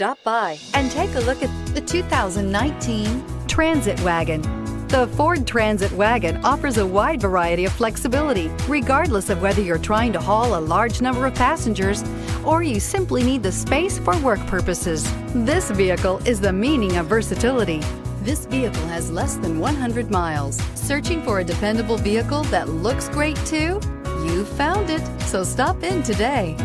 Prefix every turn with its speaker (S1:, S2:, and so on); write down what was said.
S1: Stop by and take a look at the 2019 Transit Wagon. The Ford Transit Wagon offers a wide variety of flexibility, regardless of whether you're trying to haul a large number of passengers or you simply need the space for work purposes. This vehicle is the meaning of versatility. This vehicle has less than 100 miles. Searching for a dependable vehicle that looks great too? You found it, so stop in today.